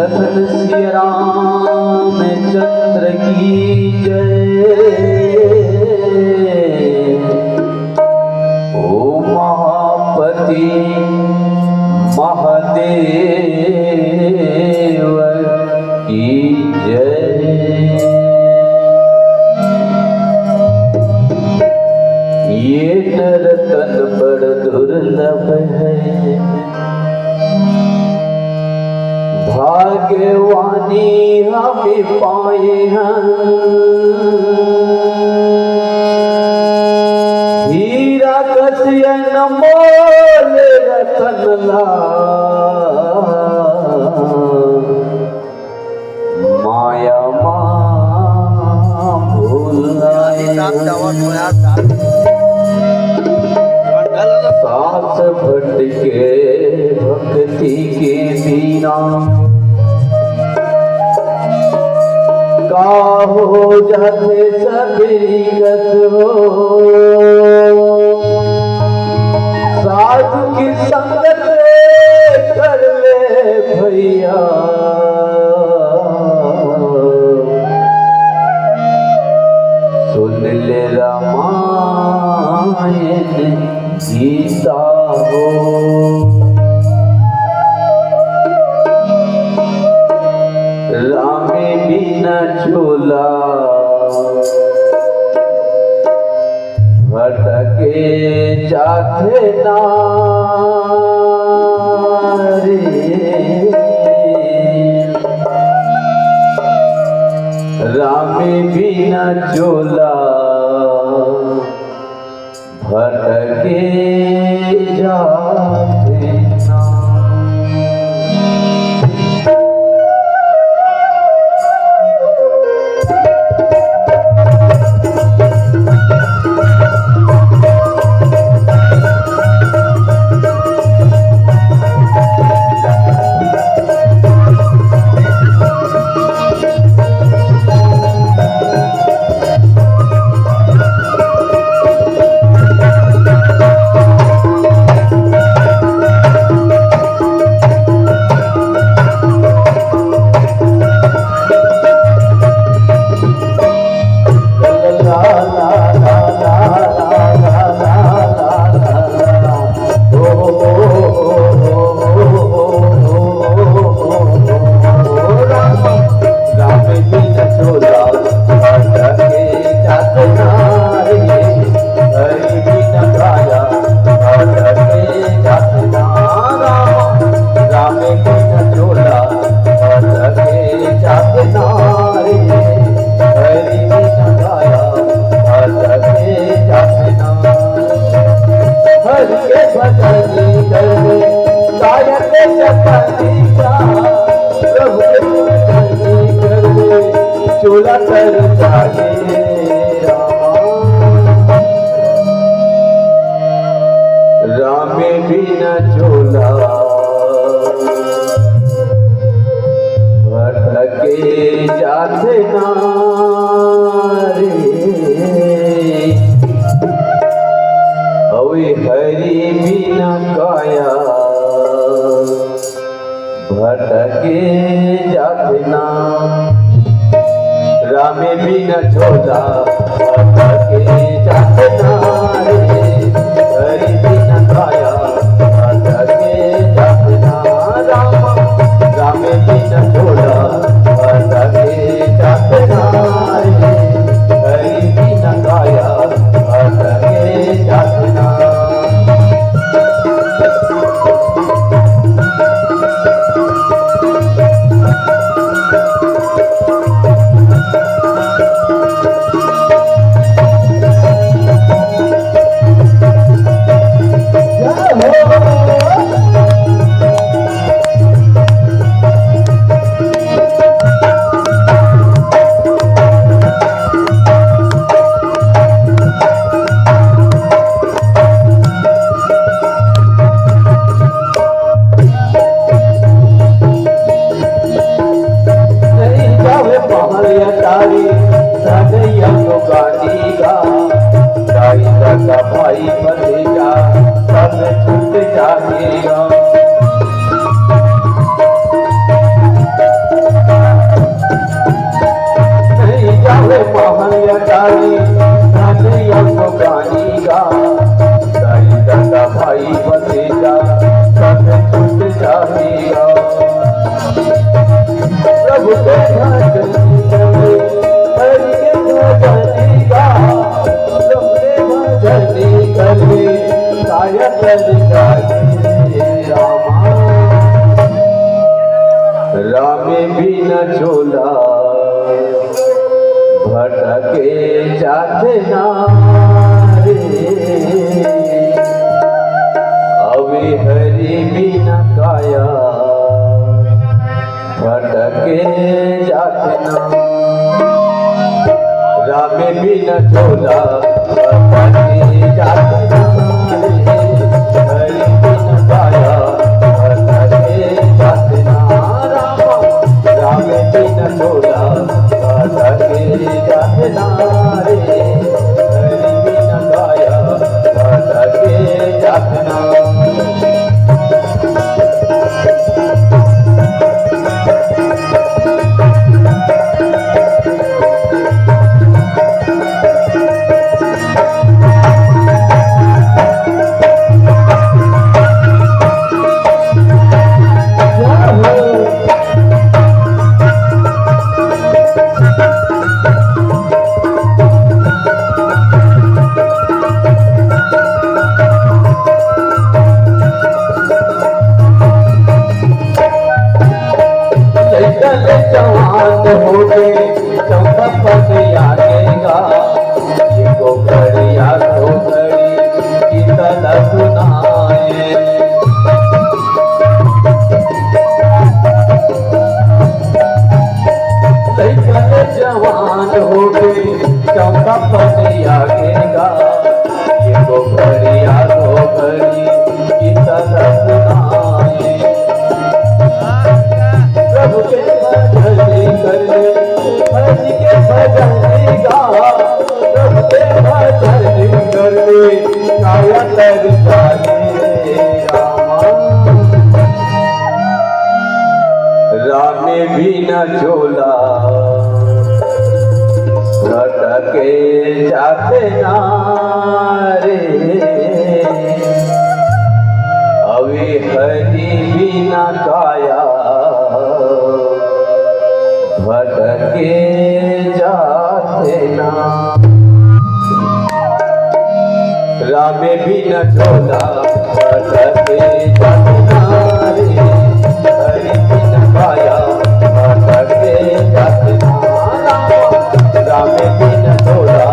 लखन सिया राम चंद्र की जय। ओ महापति महादेव की जय। ये नर तन बड़ दुर्लभ है, भाग्यवानी हमें पाए हैं। हीरा कसिया न मोल रतन माया भूलाए। सास भट के भक्ति के बिना का हो जाते सभी गत हो। साधु की संगत कर ले भैया, सुन ले रामायण गीता हो। रामे बिना झूला भटके जाते नारे। रामे बिना झूला भटके जाते चोला कर जागे रामे बिना चोला भटके जाते नारे। अवे हरि बिना काया भटके जाते ना। रामे बिना झोला भटके जाते नारे। हरि बिना काया भटके जाते ना। रामे बिना झोला भटके जाते नारे। हरि बिना काया भटके जाते ना। मेरा भाई भतीजा सब छूट जाएगा। प्रभु के भजन करे, हरि के भजन गा, प्रभु के भजन करे, काया कर जाए रामा। रामे बिना झोला भटके जाते नारे, अवे हरि बिना काया भटके जाते ना। रामे बिना झोला भटके जाते नारे, हरि बिना काया भटके जाते ना। रामे बिना झोला भटके जाते नारे, हरि बिना काया भटके जाते ना। जवान हो गए चौथा पद आगेगा, जिनको घड़िया तो घड़ी की तरह सुनाए। जवान हो गए चौथा पद आगेगा, जिनको घड़िया तो घड़ी की तरह सुनाए। प्रभु के भजन करे, हरि के भजन गा, प्रभु के भजन करे, काया कर जाए रामा। रामे बिना झोला भटके जाते नारे, अवे हरि बिना काया भटके जाते ना। रामे बिना झोला भटके जाते नारे, हरि बिना काया भटके जाते ना। रामे बिना झोला